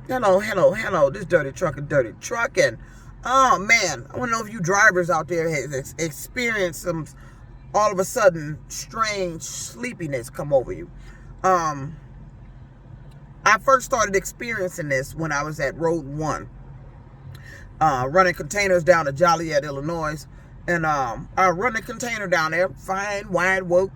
Hello, hello, hello. This dirty trucking. Oh man, I want to know if you drivers out there have experienced some all of a sudden strange sleepiness come over you. Um, I first started experiencing this when I was at Road One, running containers down to Joliet, Illinois, and I run the container down there, fine, wide woke.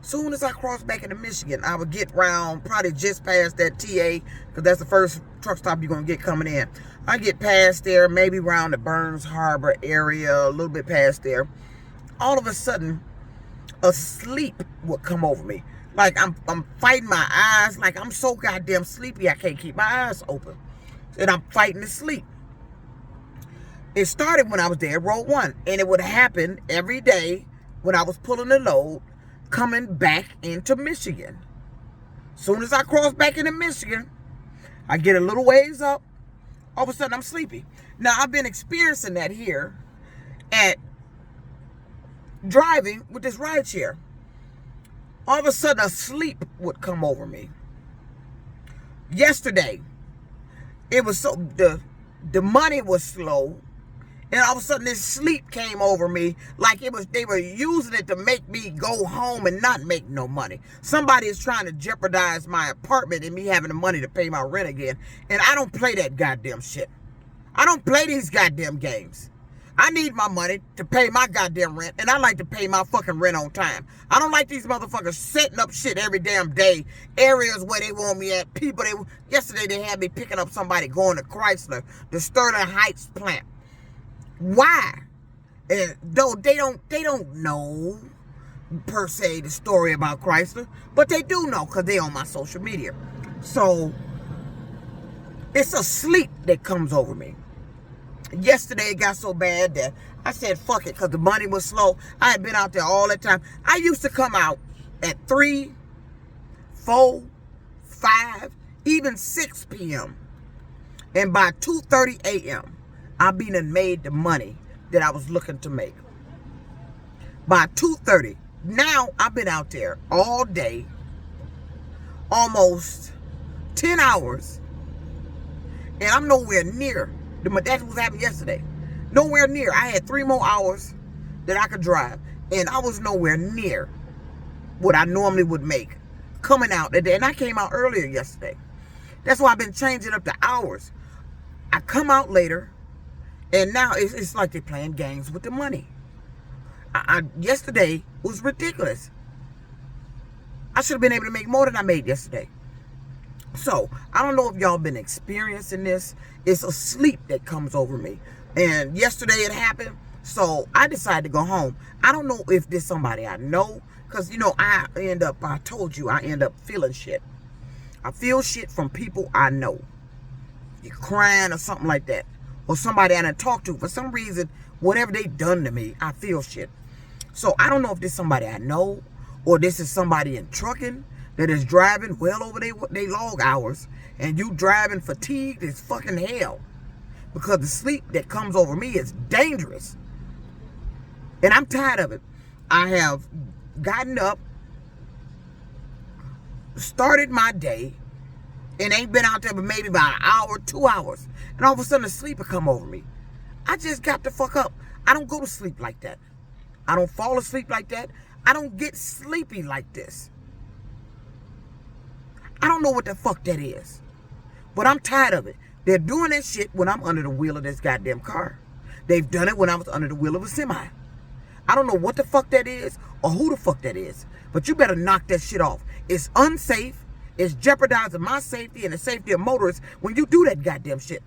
Soon as I crossed back into Michigan, I would get round probably just past that TA, because that's the first truck stop you're going to get coming in. I get past there, maybe around the Burns Harbor area, a little bit past there. All of a sudden, a sleep would come over me. Like I'm fighting my eyes, like I'm so goddamn sleepy I can't keep my eyes open. And I'm fighting to sleep. It started when I was there at Road 1, and it would happen every day when I was pulling the load coming back into Michigan. Soon as I cross back into Michigan, I get a little ways up, all of a sudden I'm sleepy. Now, I've been experiencing that here at driving with this ride share. All of a sudden, a sleep would come over me. Yesterday, it was so, the money was slow, and all of a sudden this sleep came over me like it was they were using it to make me go home and not make no money. Somebody is trying to jeopardize my apartment and me having the money to pay my rent again. And I don't play that goddamn shit. I don't play these goddamn games. I need my money to pay my goddamn rent, and I like to pay my fucking rent on time. I don't like these motherfuckers setting up shit every damn day. Areas where they want me at. Yesterday they had me picking up somebody going to Chrysler, the Sterling Heights plant. Why? And though they don't know per se the story about Chrysler, but they do know because they on my social media. So it's a sleep that comes over me. Yesterday it got so bad that I said fuck it, because the money was slow. I had been out there all the time. I used to come out at 3, 4, 5, even 6 p.m. And by 2:30 a.m. I been and made the money that I was looking to make. By 2:30. Now I've been out there all day, almost 10 hours, and I'm nowhere near. That's what was happening yesterday. Nowhere near. I had 3 more hours that I could drive, and I was nowhere near what I normally would make coming out. And I came out earlier yesterday. That's why I've been changing up the hours. I come out later, and now it's like they're playing games with the money. Yesterday was ridiculous. I should have been able to make more than I made yesterday. So, I don't know if y'all been experiencing this. It's a sleep that comes over me. And yesterday it happened, so I decided to go home. I don't know if this somebody I know, because, I told you, I end up feeling shit. I feel shit from people I know. You're crying or something like that. Or somebody I done talked to. For some reason, whatever they done to me, I feel shit. So, I don't know if this is somebody I know, or this is somebody in trucking that is driving well over their log hours, and you driving fatigued as fucking hell, because the sleep that comes over me is dangerous, and I'm tired of it. I have gotten up, started my day, and ain't been out there but maybe about an hour, 2 hours, and all of a sudden a sleep will come over me. I just got the fuck up. I don't go to sleep like that. I don't fall asleep like that. I don't get sleepy like this. I don't know what the fuck that is. But I'm tired of it. They're doing that shit when I'm under the wheel of this goddamn car. They've done it when I was under the wheel of a semi. I don't know what the fuck that is or who the fuck that is. But you better knock that shit off. It's unsafe. It's jeopardizing my safety and the safety of motorists when you do that goddamn shit.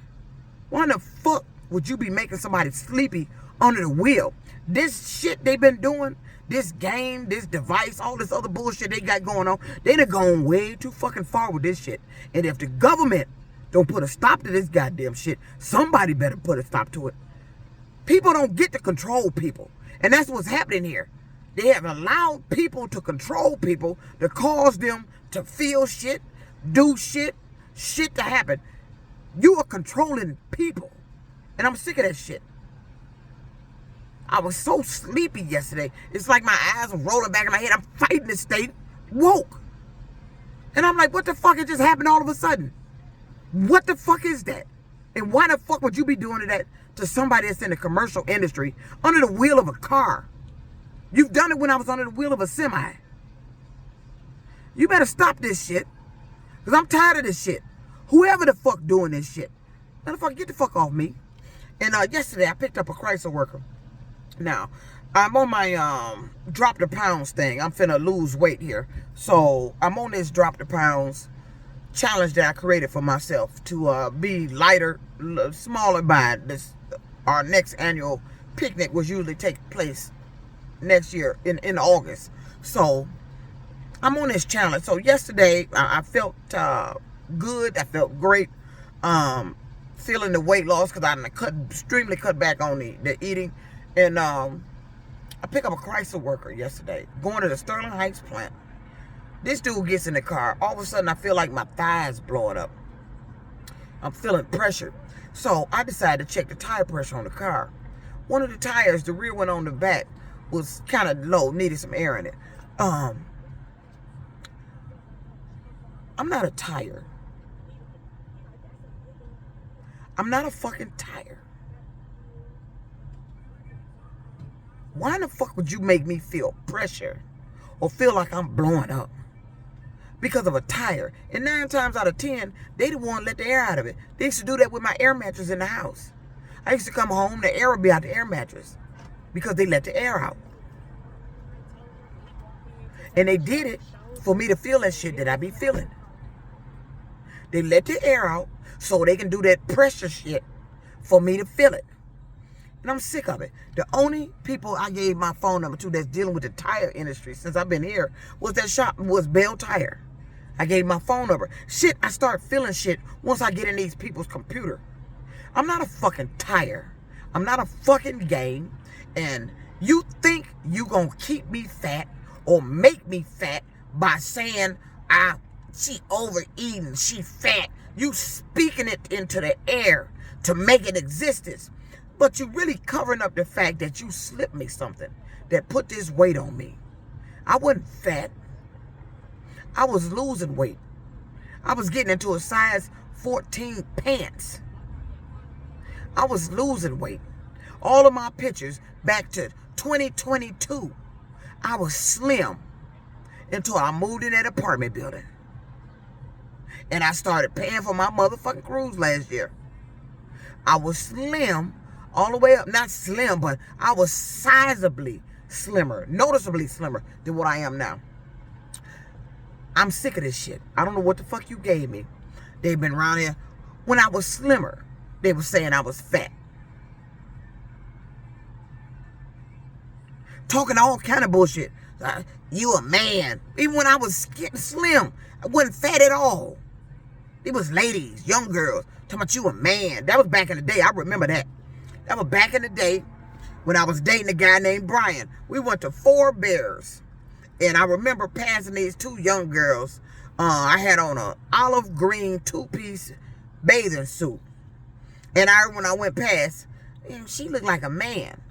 Why in the fuck would you be making somebody sleepy under the wheel? This shit they've been doing, this game, this device, all this other bullshit they got going on, they done gone way too fucking far with this shit. And if the government don't put a stop to this goddamn shit, somebody better put a stop to it. People don't get to control people. And that's what's happening here. They have allowed people to control people, to cause them to feel shit, do shit to happen. You are controlling people. And I'm sick of that shit. I was so sleepy yesterday. It's like my eyes were rolling back in my head. I'm fighting to stay woke. And I'm like, what the fuck had just happened all of a sudden? What the fuck is that? And why the fuck would you be doing that to somebody that's in the commercial industry under the wheel of a car? You've done it when I was under the wheel of a semi. You better stop this shit. Because I'm tired of this shit. Whoever the fuck doing this shit. Motherfucker, get the fuck off me. And yesterday I picked up a Chrysler worker. Now, I'm on my drop the pounds thing. I'm finna lose weight here. So I'm on this drop the pounds challenge that I created for myself to be lighter, smaller by this. Our next annual picnic was usually take place next year in August. So I'm on this challenge. So yesterday I felt good. I felt great. Feeling the weight loss because I extremely cut back on the eating. And I picked up a Chrysler worker yesterday going to the Sterling Heights plant. This dude gets in the car. All of a sudden, I feel like my thighs blowing up. I'm feeling pressure. So I decided to check the tire pressure on the car. One of the tires, the rear one on the back, was kind of low, needed some air in it. I'm not a tire. I'm not a fucking tire. Why in the fuck would you make me feel pressure or feel like I'm blowing up because of a tire? And 9 times out of 10, they the one let the air out of it. They used to do that with my air mattress in the house. I used to come home, the air would be out the air mattress because they let the air out. And they did it for me to feel that shit that I be feeling. They let the air out so they can do that pressure shit for me to feel it. And I'm sick of it. The only people I gave my phone number to that's dealing with the tire industry since I've been here was Bell Tire. I gave my phone number. Shit, I start feeling shit once I get in these people's computer. I'm not a fucking tire. I'm not a fucking game. And you think you gonna keep me fat or make me fat by saying she overeating, she fat. You speaking it into the air to make it existence. But you really covering up the fact that you slipped me something that put this weight on me. I wasn't fat. I was losing weight. I was getting into a size 14 pants. I was losing weight. All of my pictures back to 2022, I was slim until I moved in that apartment building. And I started paying for my motherfucking cruise last year. I was slim all the way up. Not slim, but I was sizably slimmer, noticeably slimmer than what I am now. I'm sick of this shit. I don't know what the fuck you gave me. They've been around here. When I was slimmer, they were saying I was fat. Talking all kind of bullshit. You a man. Even when I was getting slim, I wasn't fat at all. It was ladies, young girls, talking about you a man. That was back in the day. I remember that. That was back in the day when I was dating a guy named Brian. We went to 4 Bears. And I remember passing these 2 young girls. I had on a olive green 2-piece bathing suit. And when I went past, she looked like a man.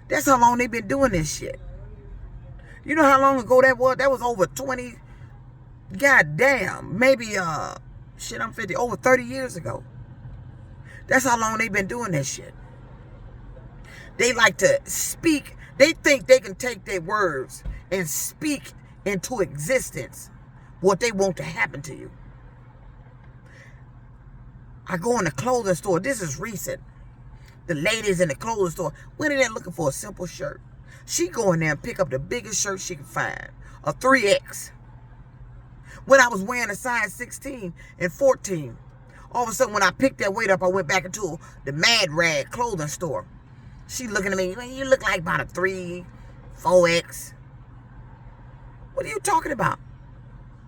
That's how long they've been doing this shit. You know how long ago that was? That was over 20, goddamn, maybe, I'm 50, over 30 years ago. That's how long they've been doing this shit. They like to speak. They think they can take their words and speak into existence what they want to happen to you. I go in the clothing store. This is recent. The ladies in the clothing store went in there looking for a simple shirt. She go in there and pick up the biggest shirt she can find, a 3X. When I was wearing a size 16 and 14, all of a sudden when I picked that weight up, I went back into the Mad Rag clothing store. She looking at me, man, you look like about a 3, 4X. What are you talking about?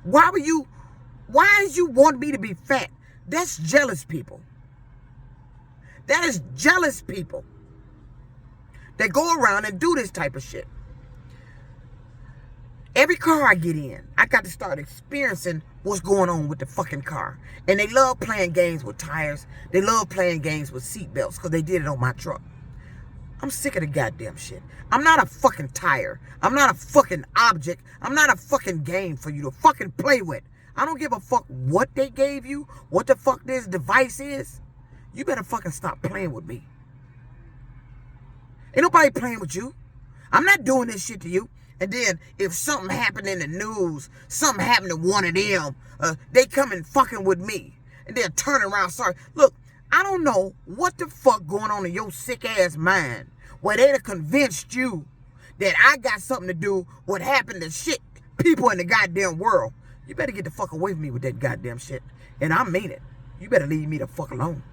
Why did you want me to be fat? That's jealous people. That is jealous people that go around and do this type of shit. Every car I get in, I got to start experiencing what's going on with the fucking car. And they love playing games with tires. They love playing games with seatbelts because they did it on my truck. I'm sick of the goddamn shit. I'm not a fucking tire. I'm not a fucking object. I'm not a fucking game for you to fucking play with. I don't give a fuck what they gave you, what the fuck this device is. You better fucking stop playing with me. Ain't nobody playing with you. I'm not doing this shit to you. And then if something happened in the news, something happened to one of them, they come and fucking with me. And they'll turn around, sorry. Look, I don't know what the fuck going on in your sick ass mind where they done convinced you that I got something to do with what happened to shit people in the goddamn world. You better get the fuck away from me with that goddamn shit. And I mean it. You better leave me the fuck alone.